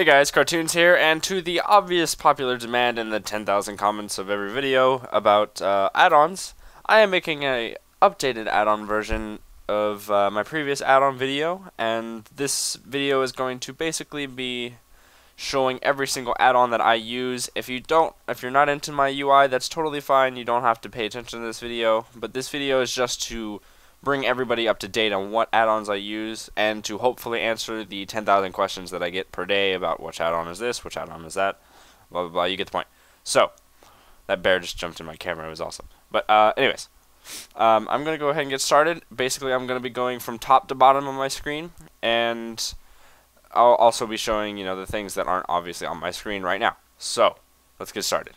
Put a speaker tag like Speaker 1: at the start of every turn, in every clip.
Speaker 1: Hey guys, Cartoonz here, and to the obvious popular demand in the 10,000 comments of every video about add-ons, I am making a updated add-on version of my previous add-on video, and this video is going to basically be showing every single add-on that I use. If you're not into my UI, that's totally fine. You don't have to pay attention to this video, but this video is just to bring everybody up to date on what add-ons I use, and to hopefully answer the 10,000 questions that I get per day about which add-on is this, which add-on is that, blah blah blah. You get the point. So, that bear just jumped in my camera. It was awesome. But anyways, I'm gonna go ahead and get started. Basically, I'm gonna be going from top to bottom of my screen, and I'll also be showing, the things that aren't obviously on my screen right now. So, let's get started.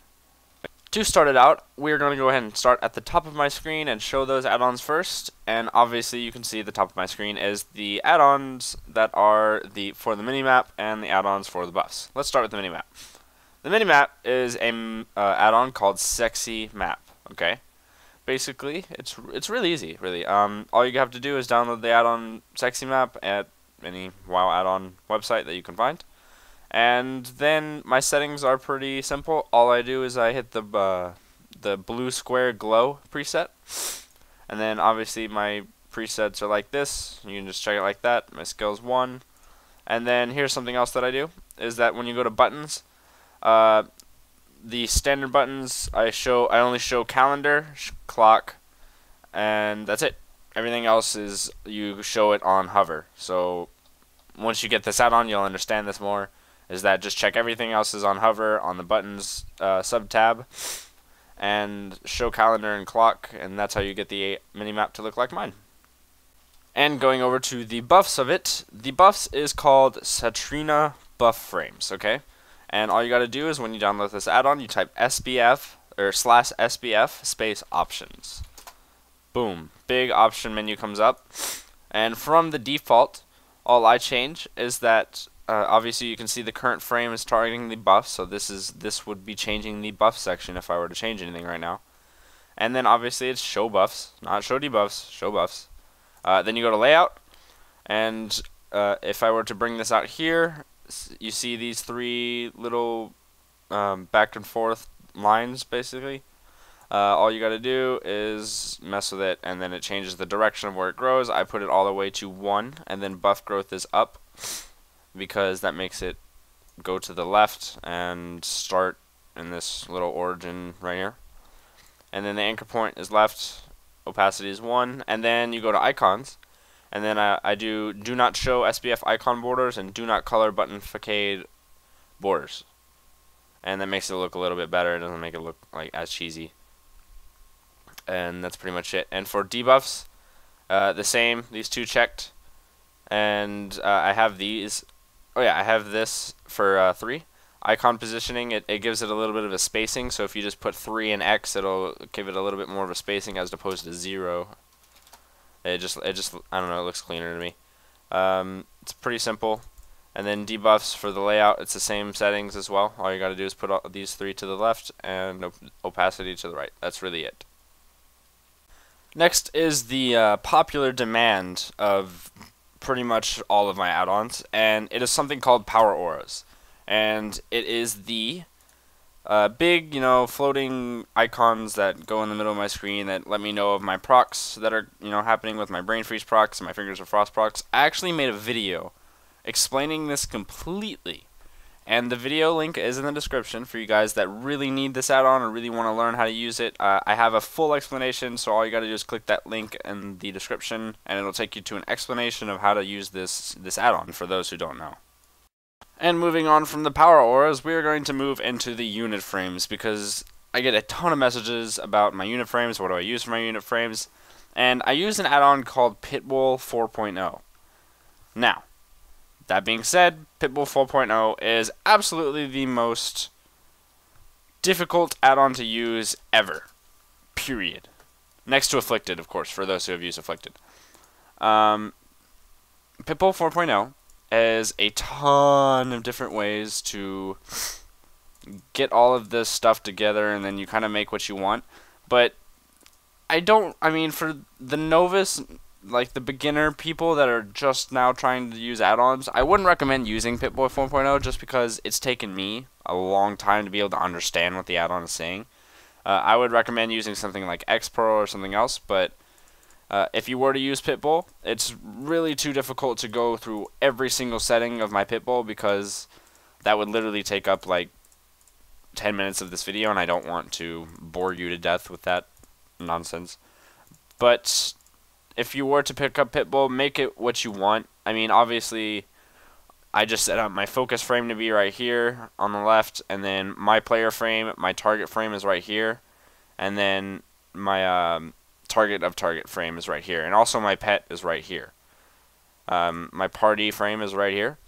Speaker 1: To start it out, we're going to go ahead and start at the top of my screen and show those add-ons first. And obviously you can see the top of my screen is the add-ons that are for the minimap and the add-ons for the buffs. Let's start with the minimap. The minimap is a add-on called Sexy Map. Okay, basically it's really easy. Really, all you have to do is download the add-on Sexy Map at any WoW add-on website that you can find. And then my settings are pretty simple. All I do is I hit the blue square glow preset, and then obviously my presets are like this. You can just check it like that. My skill's 1, and then here's something else that I do is that when you go to buttons, the standard buttons I only show calendar, clock, and that's it. Everything else is you show it on hover. So once you get this add-on, you'll understand this more. Is that just check everything else is on hover on the buttons sub tab, and show calendar and clock, and that's how you get the minimap to look like mine. And going over to the buffs of it, the buffs is called Satrina buff frames. Okay, and all you got to do is when you download this add-on, you type SBF or /SBF space options. Boom, big option menu comes up, and from the default, all I change is that. Obviously you can see the current frame is targeting the buff, so this would be changing the buff section if I were to change anything right now. And then obviously it's show buffs, not show debuffs, show buffs. Then you go to layout, and if I were to bring this out here, you see these 3 little back and forth lines basically. All you gotta do is mess with it, and then it changes the direction of where it grows. I put it all the way to 1, and then buff growth is up, because that makes it go to the left and start in this little origin right here. And then the anchor point is left, opacity is 1, and then you go to icons, and then I do not show SBF icon borders and do not color button facade borders. And that makes it look a little bit better. It doesn't make it look like as cheesy. And that's pretty much it. And for debuffs, the same, these 2 checked. And I have these. Oh yeah, I have this for 3. Icon positioning, it gives it a little bit of a spacing, so if you just put 3 and X, it'll give it a little bit more of a spacing as opposed to 0. It just I don't know, it looks cleaner to me. It's pretty simple. And then debuffs for the layout, it's the same settings as well. All you gotta do is put all these 3 to the left and opacity to the right. That's really it. Next is the popular demand of pretty much all of my add-ons, and it is something called Power Auras, and it is the big, floating icons that go in the middle of my screen that let me know of my procs that are, happening with my Brain Freeze procs and my Fingers of Frost procs. I actually made a video explaining this completely, and the video link is in the description for you guys that really need this add-on or really want to learn how to use it. I have a full explanation, so all you got to do is click that link in the description, and it'll take you to an explanation of how to use this add-on for those who don't know. And moving on from the Power Auras, we are going to move into the unit frames, because I get a ton of messages about my unit frames. What do I use for my unit frames? And I use an add-on called Pitbull 4.0. Now, that being said, Pitbull 4.0 is absolutely the most difficult add-on to use ever. Period. Next to Afflicted, of course, for those who have used Afflicted. Pitbull 4.0 has a ton of different ways to get all of this stuff together, and then you kind of make what you want. But for the novice, like the beginner people that are just now trying to use add-ons, I wouldn't recommend using Pip-Boy 4.0 just because it's taken me a long time to be able to understand what the add-on is saying. I would recommend using something like Xpro or something else, but if you were to use Pip-Boy, it's really too difficult to go through every single setting of my Pip-Boy because that would literally take up like 10 minutes of this video, and I don't want to bore you to death with that nonsense. But if you were to pick up Pip-Boy, make it what you want. I mean, obviously, I just set up my focus frame to be right here on the left, and then my player frame, my target frame is right here, and then my target frame is right here, and also my pet is right here. My party frame is right here.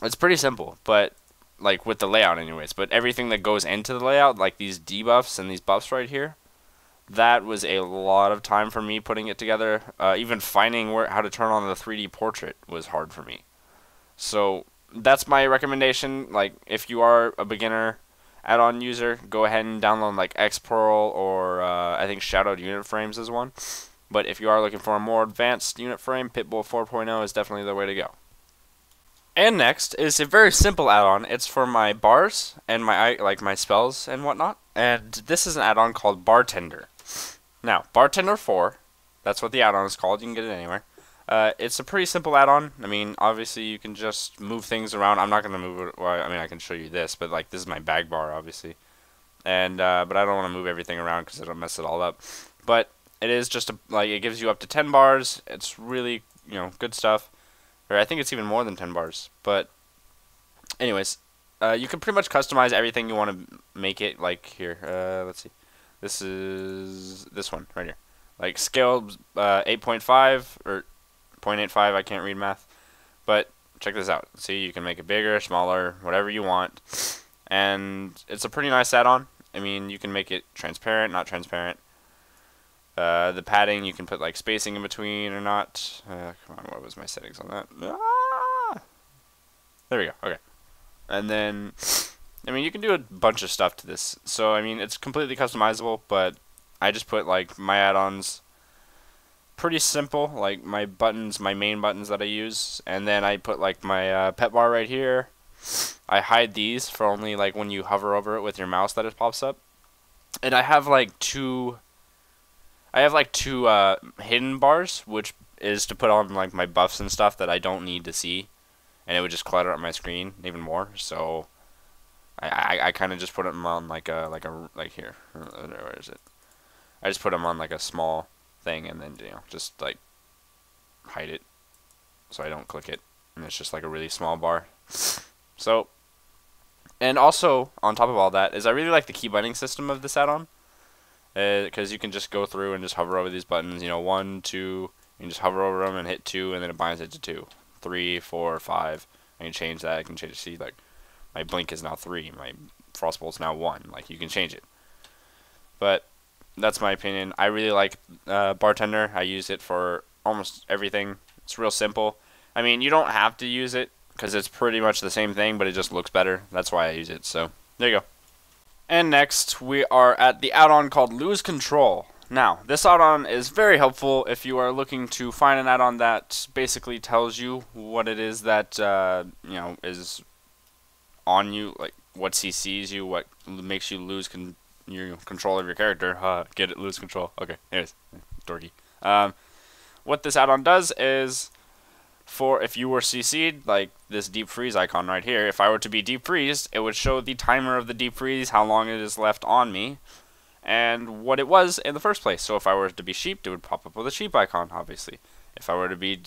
Speaker 1: It's pretty simple, but like with the layout anyways, but everything that goes into the layout, like these debuffs and these buffs right here, that was a lot of time for me putting it together. Even finding how to turn on the 3D portrait was hard for me. So that's my recommendation. Like if you are a beginner add-on user, go ahead and download like Xpearl or I think Shadowed Unit Frames is one. But if you are looking for a more advanced unit frame, Pip-Boy 4.0 is definitely the way to go. And next is a very simple add-on. It's for my bars and my spells and whatnot. And this is an add-on called Bartender. Now, Bartender 4, that's what the add-on is called. You can get it anywhere. It's a pretty simple add-on. I mean, obviously you can just move things around. I'm not going to move it. Well, I mean, I can show you this, but like this is my bag bar, obviously. And but I don't want to move everything around because it'll mess it all up. But it is just it gives you up to 10 bars. It's really, good stuff. Or I think it's even more than 10 bars. But anyways, you can pretty much customize everything you want to make it. Like here, let's see. This is this one right here. Like scale 8.5 or 0.85. I can't read math. But check this out. See, you can make it bigger, smaller, whatever you want. And it's a pretty nice add-on. I mean, you can make it transparent, not transparent. The padding, you can put like spacing in between or not. Come on, what was my settings on that? Ah! There we go. Okay. And then, I mean, you can do a bunch of stuff to this. So, I mean, it's completely customizable, but I just put like my add-ons pretty simple, like my buttons, my main buttons that I use, and then I put like my pet bar right here. I hide these for only like when you hover over it with your mouse that it pops up. And I have like two hidden bars, which is to put on like my buffs and stuff that I don't need to see, and it would just clutter up my screen even more. So I kind of just put them on like here. Where is it? I just put them on like a small thing, and then just like hide it so I don't click it, and it's just like a really small bar. So, and also on top of all that is I really like the key binding system of this add-on. Because you can just go through and just hover over these buttons, 1, 2, you can just hover over them and hit 2, and then it binds it to 2, 3, 4, 5. I can change that. I can change. See, like my blink is now 3, my frostbolt's now 1. Like you can change it. But that's my opinion. I really like Bartender. I use it for almost everything. It's real simple. I mean, you don't have to use it because it's pretty much the same thing, but it just looks better. That's why I use it. So there you go. And next, we are at the add-on called Lose Control. Now, this add-on is very helpful if you are looking to find an add-on that basically tells you what it is that, is on you, like what CCs you, what makes you lose your control of your character. Get it? Lose control. Okay, anyways, dorky. What this add-on does is, if you were CC'd, like this deep freeze icon right here, if I were to be deep freezed, it would show the timer of the deep freeze, how long it is left on me, and what it was in the first place. So if I were to be sheeped, it would pop up with a sheep icon, obviously. If I were to be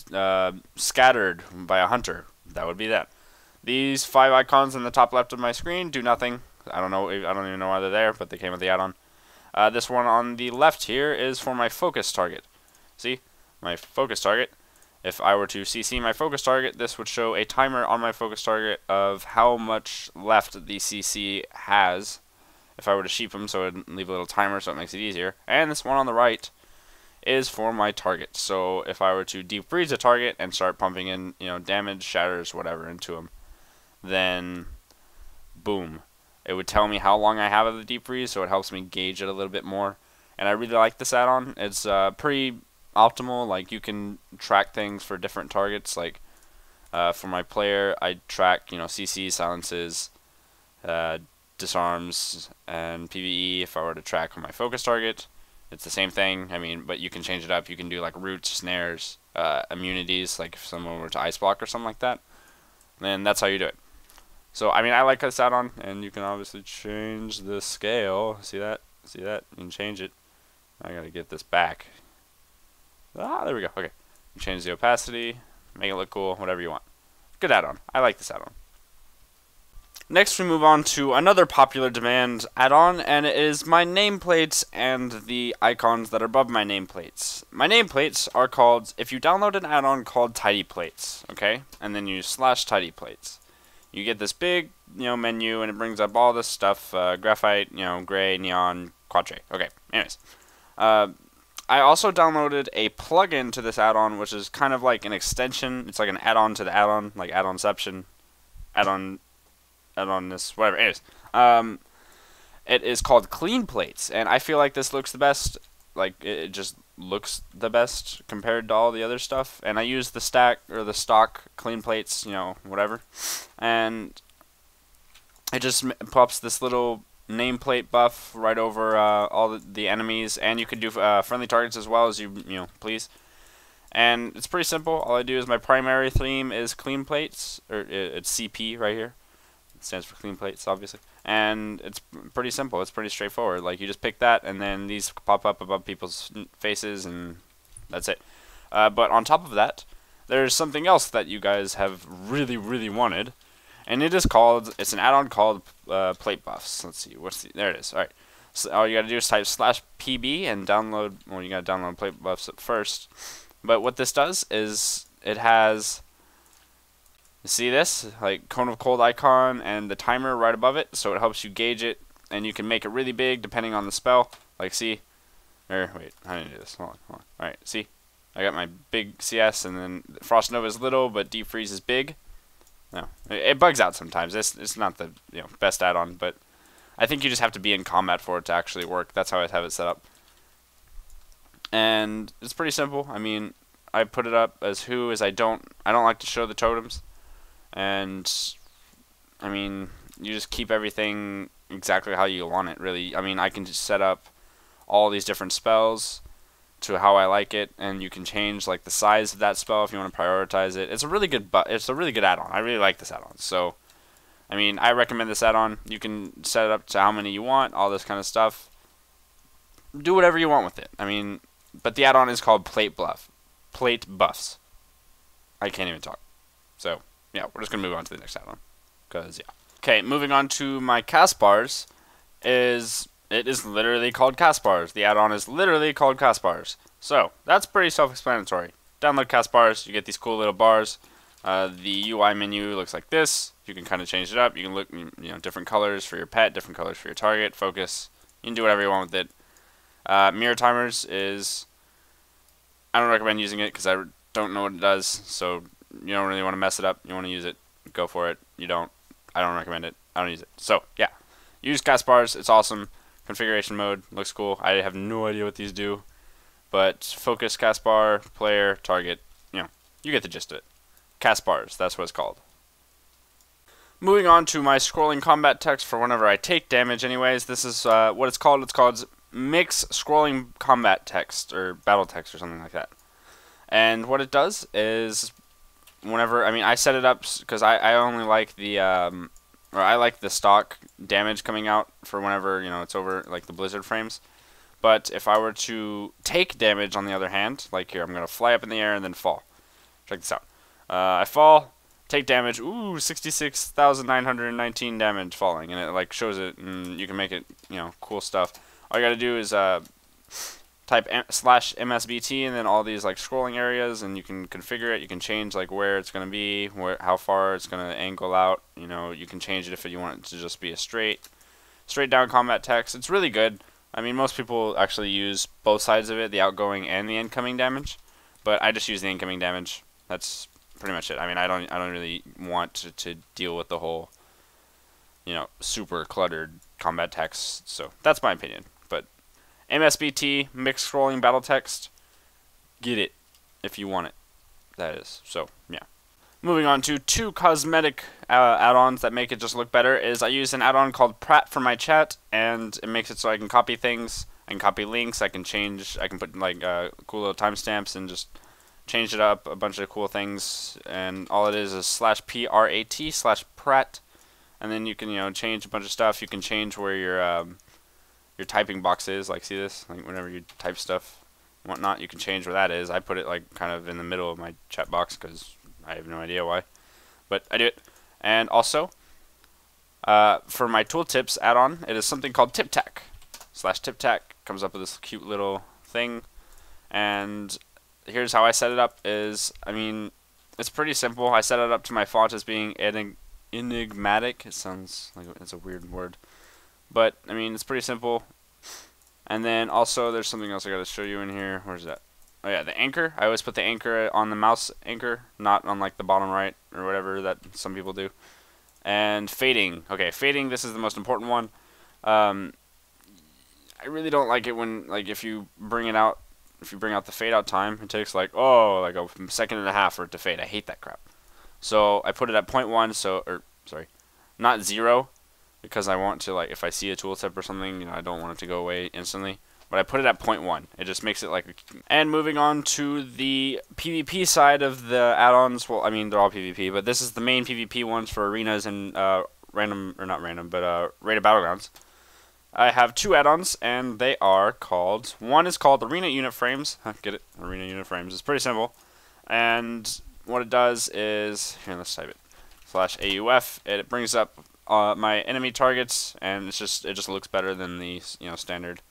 Speaker 1: scattered by a hunter, that would be that. These 5 icons in the top left of my screen do nothing. I don't even know why they're there, but they came with the add-on. This one on the left here is for my focus target. See? My focus target. If I were to CC my focus target, this would show a timer on my focus target of how much left the CC has. If I were to sheep him, so it would leave a little timer so it makes it easier. And this one on the right is for my target. So if I were to deep freeze a target and start pumping in, damage, shatters, whatever into him, then boom. It would tell me how long I have of the deep freeze, so it helps me gauge it a little bit more. And I really like this add-on. It's pretty optimal. Like, you can track things for different targets. Like, for my player, I track, CC, silences, disarms, and PvE. If I were to track my focus target, it's the same thing. I mean, but you can change it up. You can do like roots, snares, immunities, like if someone were to ice block or something like that. Then that's how you do it. So, I mean, I like this add-on, and you can obviously change the scale. See that? See that? You can change it. I gotta get this back. Ah, there we go. Okay. You change the opacity, make it look cool, whatever you want. Good add-on. I like this add-on. Next, we move on to another popular demand add-on, and it is my nameplates and the icons that are above my nameplates. My nameplates are called, if you download an add-on called Tidy Plates, okay, and then you /Tidy Plates, you get this big, menu, and it brings up all this stuff, graphite, gray, neon, quadray. Okay, anyways. I also downloaded a plugin to this add-on, which is kind of like an extension. It's like an add-on to the add-on, like add-onception, add-on this, whatever. Anyways, it is called Clean Plates, and I feel like this looks the best. Like, it just looks the best compared to all the other stuff. And I use the stock Clean Plates, whatever. And it just pops this little nameplate buff right over all the enemies, and you can do friendly targets as well as you please. And it's pretty simple. All I do is my primary theme is Clean Plates, or it's CP right here. Stands for Clean Plates, obviously, and it's pretty simple. It's pretty straightforward. Like, you just pick that, and then these pop up above people's faces, and that's it. But on top of that, there's something else that you guys have really, really wanted, and it's an add-on called Plate Buffs. Let's see, there it is. All right, so all you gotta do is type /pb and download. Well, you gotta download Plate Buffs at first. But what this does is it has. See this? Like, cone of cold icon and the timer right above it, so it helps you gauge it, and you can make it really big depending on the spell. Like, see? Wait, how do I do this? Hold on. Alright, see? I got my big CS, and then Frost Nova is little, but Deep Freeze is big. No, it bugs out sometimes. It's not the best add-on, but I think you just have to be in combat for it to actually work. That's how I have it set up. And it's pretty simple. I mean, I put it up as I don't like to show the totems. And, I mean, you just keep everything exactly how you want it, really. I mean, I can just set up all these different spells to how I like it, and you can change, like, the size of that spell if you want to prioritize it. It's a really good add-on. I really like this add-on. So, I mean, I recommend this add-on. You can set it up to how many you want, all this kind of stuff. Do whatever you want with it. I mean, but the add-on is called Plate Buffs. I can't even talk. So, yeah, we're just going to move on to the next add-on. Because, yeah. Okay, moving on to my Castbars. It is literally called Castbars. The add-on is literally called Castbars. So, that's pretty self-explanatory. Download Castbars, you get these cool little bars. The UI menu looks like this. You can kind of change it up. You can look, different colors for your pet, different colors for your target, focus. You can do whatever you want with it. Mirror timers is... I don't recommend using it because I don't know what it does, so you don't really want to mess it up. You want to use it, go for it. You don't, I don't recommend it. I don't use it. So, yeah. Use Castbars. It's awesome. Configuration mode looks cool. I have no idea what these do. But focus, Castbar, player, target, you get the gist of it. Castbars, that's what it's called. Moving on to my scrolling combat text for whenever I take damage anyways. This is what it's called. It's called Mix Scrolling Combat Text, or Battle Text, or something like that. And what it does is... whenever, I mean, I set it up because I only like the, or I like the stock damage coming out for whenever, it's over, like, the blizzard frames. But if I were to take damage, on the other hand, like here, I'm going to fly up in the air and then fall. Check this out. I fall, take damage, ooh, 66,919 damage falling, and it, like, shows it, and you can make it, cool stuff. All you got to do is, type /MSBT and then all these like scrolling areas, and you can configure it. You can change like where it's going to be, how far it's going to angle out. You can change it if you want it to just be a straight down combat text. It's really good. I mean, most people actually use both sides of it, the outgoing and the incoming damage, but I just use the incoming damage. That's pretty much it. I mean, I don't really want to deal with the whole super cluttered combat text. So that's my opinion. MSBT, mixed scrolling battle text, get it if you want it. That is. So, yeah. Moving on to 2 cosmetic add-ons that make it just look better is I use an add-on called Pratt for my chat, and it makes it so I can copy things, I can copy links, I can put like cool little timestamps and just change it up, a bunch of cool things, and all it is /PRAT/Pratt, and then you can change a bunch of stuff. You can change where your typing box is, like see this, like whenever you type stuff and whatnot, you can change where that is. I put it like kind of in the middle of my chat box because I have no idea why, but I do it. And also, for my tooltips add-on, it is something called TipTac. Comes up with this cute little thing, and here's how I set it up. I mean, it's pretty simple. I set it up to my font as being enigmatic. It sounds like it's a weird word, but I mean, it's pretty simple. And then also, there's something else I gotta show you in here. Where's that? Oh yeah, the anchor. I always put the anchor on the mouse anchor, not on like the bottom right or whatever that some people do. And fading. Okay, fading, this is the most important one. I really don't like it when, like, if you bring out the fade out time, it takes like a second and a half for it to fade. I hate that crap. So I put it at 0.1, sorry, not 0, because I want to, like, if I see a tooltip or something, I don't want it to go away instantly. But I put it at 0.1. It just makes it like And moving on to the PvP side of the add-ons. Well, I mean, they're all PvP, but this is the main PvP ones for arenas and rated battlegrounds. I have 2 add-ons, and they are called... One is called Arena Unit Frames. Get it? Arena Unit Frames. It's pretty simple. And what it does is... Here, let's type it. /AUF. It brings up my enemy targets, and it just looks better than the standard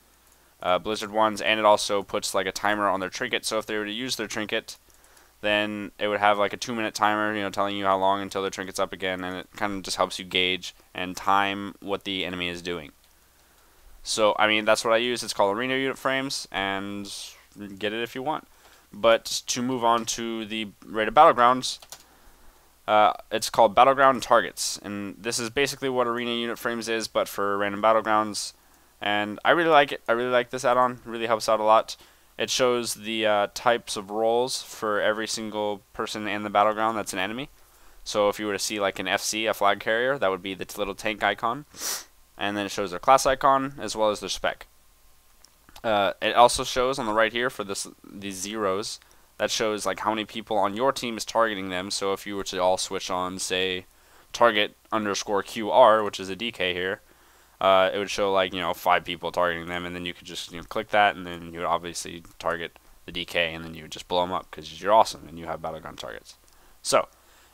Speaker 1: Blizzard ones, and it also puts like a timer on their trinket. So if they were to use their trinket, then it would have like a 2-minute timer, telling you how long until their trinket's up again, and it kind of just helps you gauge and time what the enemy is doing. So I mean, that's what I use. It's called Arena Unit Frames, and get it if you want. But to move on to the rated battlegrounds, it's called Battleground Targets, and this is basically what Arena Unit Frames is, but for random battlegrounds. And I really like it. I really like this add-on. It really helps out a lot. It shows the types of roles for every single person in the battleground that's an enemy. So if you were to see like an FC, a flag carrier, that would be the little tank icon. And then it shows their class icon as well as their spec. It also shows on the right here for these zeros, that shows like how many people on your team is targeting them. So if you were to all switch on, say, target_QR, which is a DK here, it would show like 5 people targeting them, and then you could just click that, and then you would obviously target the DK, and then you would just blow them up because you're awesome and you have battleground targets. So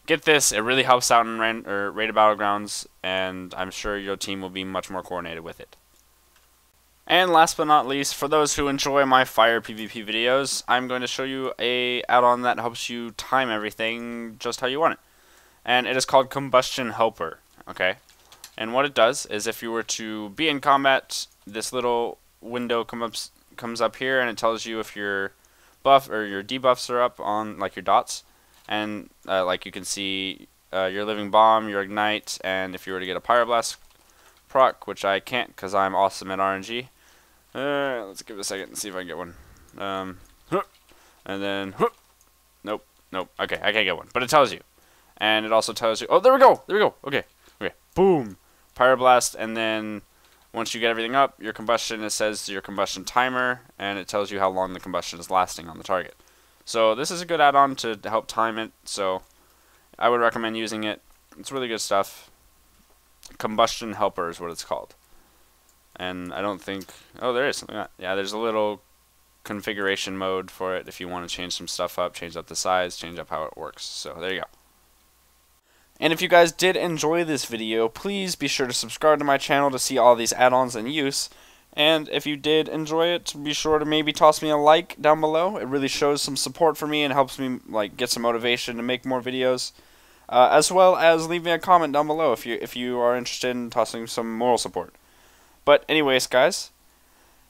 Speaker 1: get this, it really helps out in rated battlegrounds, and I'm sure your team will be much more coordinated with it. And last but not least, for those who enjoy my fire PvP videos, I'm going to show you a add-on that helps you time everything just how you want it, and it is called Combustion Helper. Okay. And what it does is if you were to be in combat, this little window comes up here, and it tells you if your buff or your debuffs are up on like your dots, and like you can see your living bomb, your ignite, and if you were to get a pyroblast proc, which I can't because I'm awesome at RNG. Let's give it a second and see if I can get one. And then nope. Okay, I can't get one, but it tells you, and it also tells you. Oh, there we go. Okay, boom. Pyroblast, and then once you get everything up, your combustion, it says your combustion timer, and it tells you how long the combustion is lasting on the target. So this is a good add-on to help time it, so I would recommend using it. It's really good stuff. Combustion Helper is what it's called. And I don't think... Oh, there is something like that. Yeah, there's a little configuration mode for it if you want to change some stuff up, change up the size, change up how it works. So there you go. And if you guys did enjoy this video, please be sure to subscribe to my channel to see all these add-ons in use. And if you did enjoy it, be sure to maybe toss me a like down below. It really shows some support for me and helps me like get some motivation to make more videos. As well as leave me a comment down below if you are interested in tossing some moral support. But anyways, guys,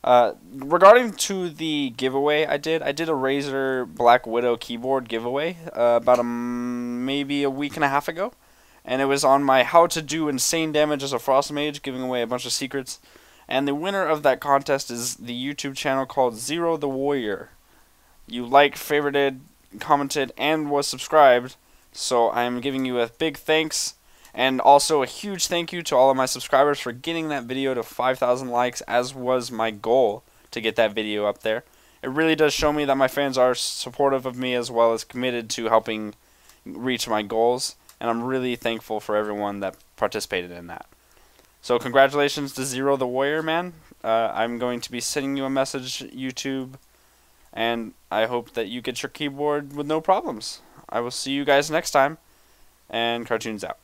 Speaker 1: regarding to the giveaway I did a Razer Black Widow keyboard giveaway about maybe a week and a half ago, and it was on my how to do insane damage as a frost mage, giving away a bunch of secrets. And the winner of that contest is the YouTube channel called Zero the Warrior. You liked, favorited, commented, and was subscribed. So I'm giving you a big thanks. And also a huge thank you to all of my subscribers for getting that video to 5,000 likes, as was my goal to get that video up there. It really does show me that my fans are supportive of me as well as committed to helping reach my goals. And I'm really thankful for everyone that participated in that. So congratulations to Zero the Warrior, man. I'm going to be sending you a message, YouTube, and I hope that you get your keyboard with no problems. I will see you guys next time, and Cartoonz out.